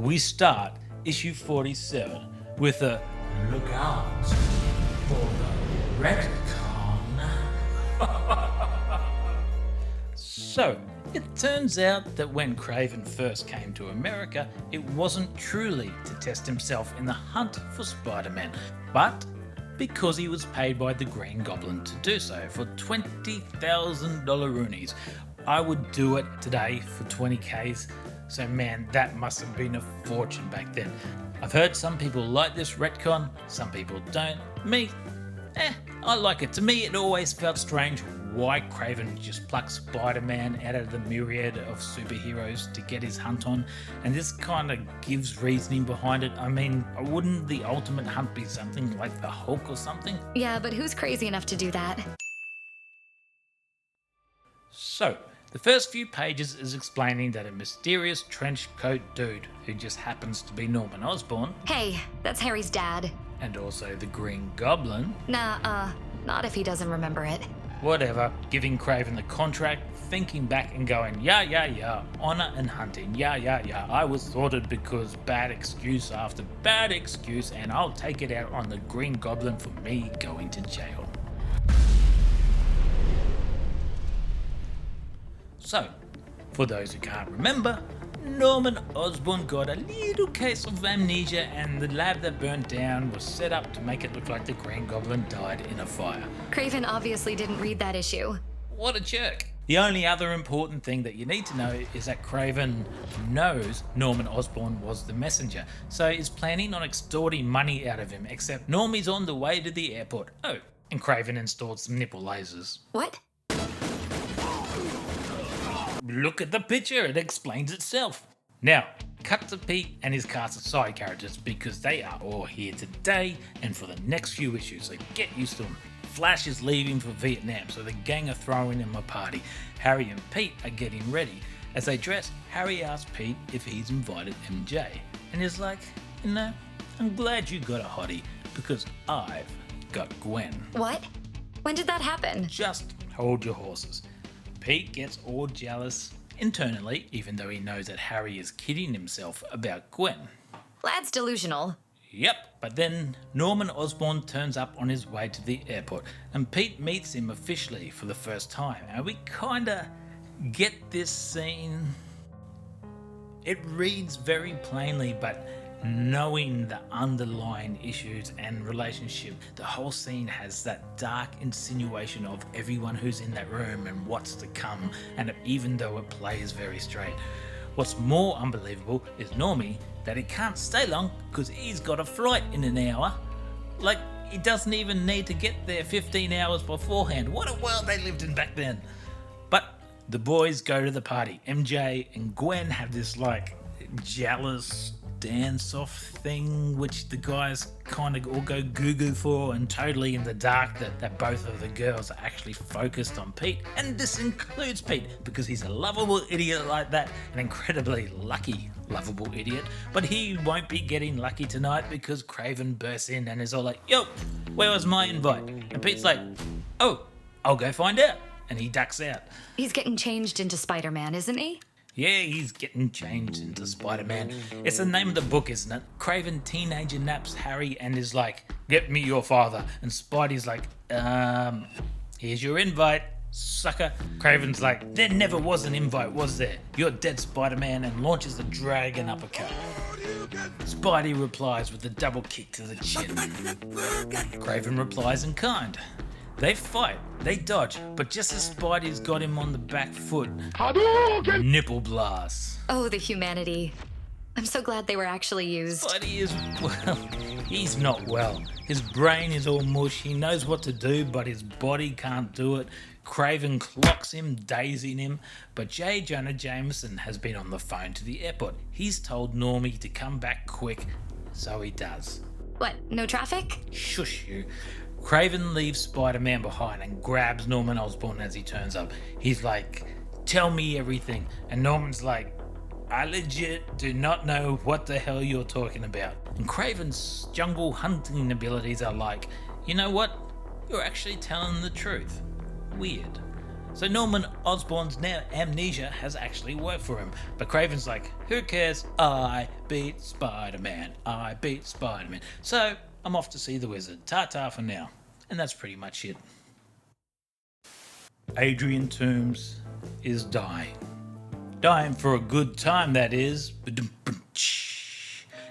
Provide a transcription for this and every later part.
we start issue 47 with a look out for the retcon. So, it turns out that when Kraven first came to America, it wasn't truly to test himself in the hunt for Spider-Man, but because he was paid by the Green Goblin to do so for $20,000 roonies. I would do it today for 20Ks, so man, that must have been a fortune back then. I've heard some people like this retcon, some people don't. Me, I like it. To me, it always felt strange why Kraven just plucked Spider-Man out of the myriad of superheroes to get his hunt on, and this kind of gives reasoning behind it. I mean, wouldn't the ultimate hunt be something like the Hulk or something? Yeah, but who's crazy enough to do that? So, the first few pages is explaining that a mysterious trench coat dude, who just happens to be Norman Osborn, Hey, that's Harry's dad. and also the Green Goblin, Nah, not if he doesn't remember it. whatever, giving Kraven the contract, thinking back and going, yeah, honor and hunting, yeah, I was thwarted because bad excuse after bad excuse, and I'll take it out on the Green Goblin for me going to jail. So, for those who can't remember, Norman Osborn got a little case of amnesia, and the lab that burnt down was set up to make it look like the Green Goblin died in a fire. Kraven obviously didn't read that issue. What a jerk. The only other important thing that you need to know is that Kraven knows Norman Osborn was the messenger, so is planning on extorting money out of him, except Normie's on the way to the airport. Oh, and Kraven installed some nipple lasers. What? Look at the picture, it explains itself. Now, cut to Pete and his cast of side characters because they are all here today and for the next few issues, so get used to them. Flash is leaving for Vietnam, so the gang are throwing him a party. Harry and Pete are getting ready. As they dress, Harry asks Pete if he's invited MJ, and he's like, you know, I'm glad you got a hottie because I've got Gwen. What? When did that happen? Just hold your horses. Pete gets all jealous internally, even though he knows that Harry is kidding himself about Gwen. Lad's delusional. Yep, but then Norman Osborn turns up on his way to the airport, and Pete meets him officially for the first time, and we kinda get this scene. It reads very plainly, but knowing the underlying issues and relationship, the whole scene has that dark insinuation of everyone who's in that room and what's to come, and even though it plays very straight. What's more unbelievable is Normie, that he can't stay long because he's got a flight in an hour. Like, he doesn't even need to get there 15 hours beforehand. What a world they lived in back then. But the boys go to the party. MJ and Gwen have this like jealous dance-off thing, which the guys kind of all go goo-goo for, and totally in the dark that both of the girls are actually focused on Pete. And this includes Pete, because he's a lovable idiot like that, an incredibly lucky lovable idiot. But he won't be getting lucky tonight because Kraven bursts in and is all like, yo, where was my invite? And Pete's like, oh, I'll go find out. And he ducks out. He's getting changed into Spider-Man, isn't he? Yeah, he's getting changed into Spider-Man. It's the name of the book, isn't it? Kraven teenager naps Harry and is like, get me your father. And Spidey's like, here's your invite, sucker. Kraven's like, there never was an invite, was there? You're dead, Spider-Man, and launches the dragon uppercut. Spidey replies with a double kick to the chin. Kraven replies in kind. They fight, they dodge, but just as Spidey's got him on the back foot, nipple blasts. Oh, the humanity. I'm so glad they were actually used. Spidey is, well, he's not well. His brain is all mush, he knows what to do, but his body can't do it. Kraven clocks him, dazing him, but J. Jonah Jameson has been on the phone to the airport. He's told Normie to come back quick, so he does. What, no traffic? Shush you. Kraven leaves Spider-Man behind and grabs Norman Osborn as he turns up. He's like, tell me everything. And Norman's like, I legit do not know what the hell you're talking about. And Kraven's jungle hunting abilities are like, you know what? You're actually telling the truth. Weird. So Norman Osborn's now amnesia has actually worked for him. But Craven's like, who cares? I beat Spider-Man. I beat Spider-Man. So I'm off to see the wizard. Ta-ta for now. And that's pretty much it. Adrian Toombs is dying. Dying for a good time, that is.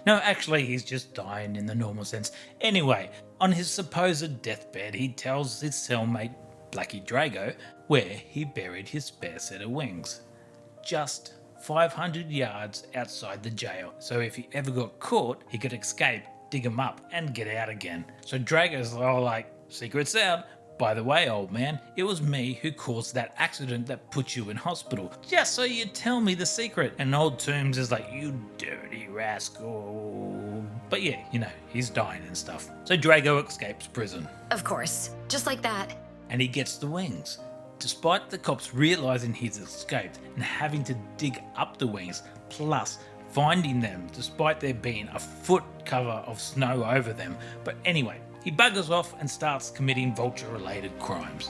No, actually, he's just dying in the normal sense. Anyway, on his supposed deathbed, he tells his cellmate, Blackie Drago, where he buried his spare set of wings. Just 500 yards outside the jail. So if he ever got caught, he could escape, dig them up, and get out again. So Drago's all like, secret's out. By the way, old man, it was me who caused that accident that put you in hospital. Just so you tell me the secret. And old Toombs is like, you dirty rascal. But yeah, he's dying and stuff. So Drago escapes prison. Of course. Just like that. And he gets the wings. Despite the cops realising he's escaped and having to dig up the wings, plus finding them despite there being a foot cover of snow over them. But anyway, he buggers off and starts committing vulture-related crimes.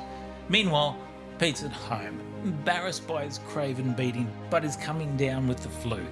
Meanwhile, Pete's at home, embarrassed by his Craven beating, but is coming down with the flu.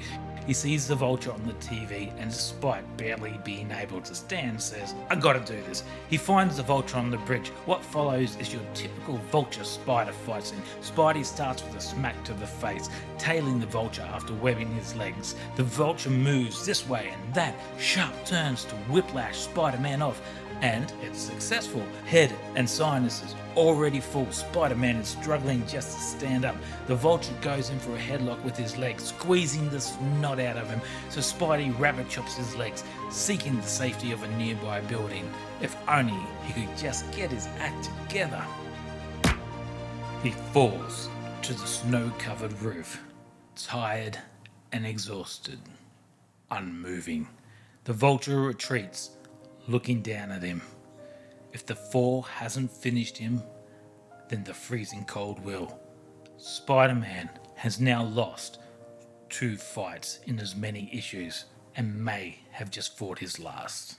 He sees the vulture on the TV and despite barely being able to stand, says, I gotta do this. He finds the vulture on the bridge. What follows is your typical vulture-spider fight scene. Spidey starts with a smack to the face, tailing the vulture after webbing his legs. The vulture moves this way and that, sharp turns to whiplash Spider-Man off. And it's successful. Head and sinuses already full. Spider-Man is struggling just to stand up. The vulture goes in for a headlock with his legs, squeezing the snot out of him. So Spidey rabbit chops his legs, seeking the safety of a nearby building. If only he could just get his act together. He falls to the snow-covered roof, tired and exhausted, unmoving. The vulture retreats, looking down at him. If the fall hasn't finished him, then the freezing cold will. Spider-Man has now lost 2 fights in as many issues and may have just fought his last.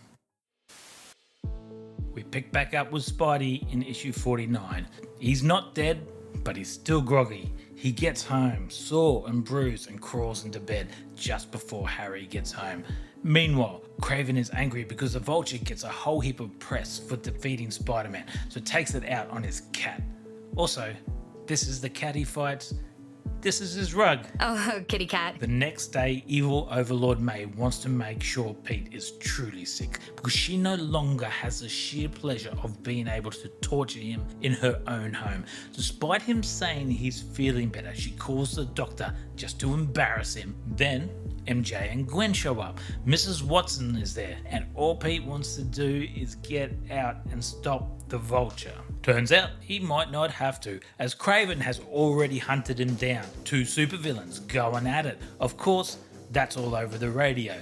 We pick back up with Spidey in issue 49. He's not dead, but he's still groggy. He gets home, sore and bruised, and crawls into bed just before Harry gets home. Meanwhile, Craven is angry because the vulture gets a whole heap of press for defeating Spider-Man, so takes it out on his cat. Also, this is the cat he fights. This is his rug. Oh, kitty cat. The next day, evil Overlord May wants to make sure Pete is truly sick because she no longer has the sheer pleasure of being able to torture him in her own home. Despite him saying he's feeling better, she calls the doctor just to embarrass him. Then MJ and Gwen show up. Mrs. Watson is there, and all Pete wants to do is get out and stop the vulture. Turns out he might not have to, as Craven has already hunted him down. 2 supervillains going at it. Of course, that's all over the radio.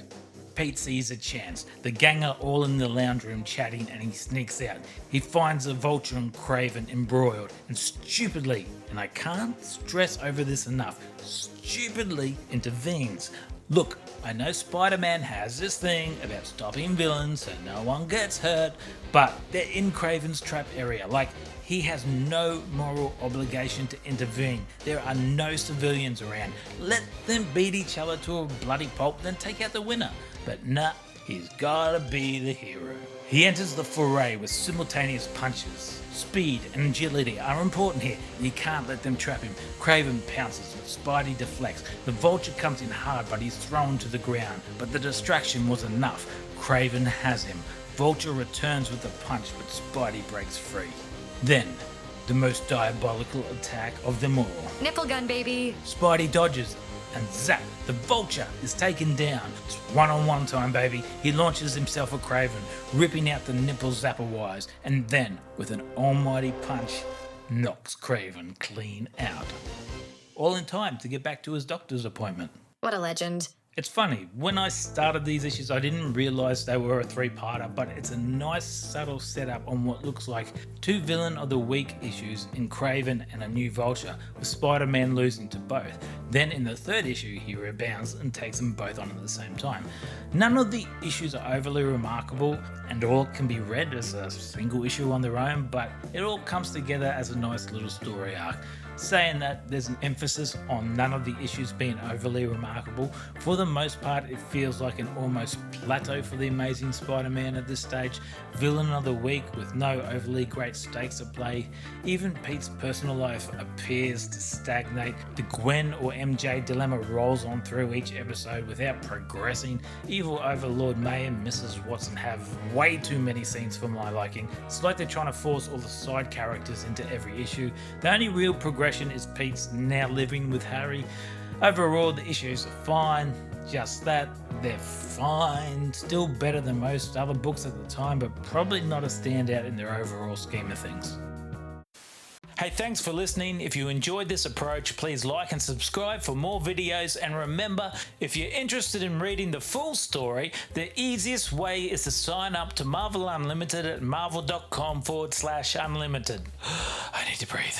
Pete sees a chance. The gang are all in the lounge room chatting and he sneaks out. He finds the vulture and Craven embroiled and stupidly, and I can't stress over this enough, stupidly intervenes. Look, I know Spider-Man has this thing about stopping villains so no one gets hurt, but they're in Craven's trap area. Like, he has no moral obligation to intervene. There are no civilians around. Let them beat each other to a bloody pulp, then take out the winner. But nah, he's gotta be the hero. He enters the foray with simultaneous punches. Speed and agility are important here. You can't let them trap him. Craven pounces and Spidey deflects. The vulture comes in hard, but he's thrown to the ground. But the distraction was enough. Craven has him. Vulture returns with a punch, but Spidey breaks free. Then, the most diabolical attack of them all. Nipple gun, baby. Spidey dodges, and zap, the vulture is taken down. It's one-on-one time, baby. He launches himself at Craven, ripping out the nipple zapper wires, and then, with an almighty punch, knocks Craven clean out. All in time to get back to his doctor's appointment. What a legend. It's funny, when I started these issues I didn't realise they were a 3-parter, but it's a nice subtle setup on what looks like 2 Villain of the Week issues in Craven and a new Vulture, with Spider-Man losing to both. Then in the 3rd issue he rebounds and takes them both on at the same time. None of the issues are overly remarkable and all can be read as a single issue on their own, but it all comes together as a nice little story arc. saying that there's an emphasis on none of the issues being overly remarkable. For the most part, it feels like an almost plateau for the Amazing Spider-Man at this stage. Villain of the week with no overly great stakes at play. Even Pete's personal life appears to stagnate. The Gwen or MJ dilemma rolls on through each episode without progressing. Evil Overlord May and Mrs. Watson have way too many scenes for my liking. It's like they're trying to force all the side characters into every issue. The only real progression is Pete's now living with Harry. Overall, the issues are fine, just that, they're fine. Still better than most other books at the time, but probably not a standout in their overall scheme of things. Hey, thanks for listening. If you enjoyed this approach, please like and subscribe for more videos. And remember, if you're interested in reading the full story, the easiest way is to sign up to Marvel Unlimited at marvel.com/unlimited. I need to breathe.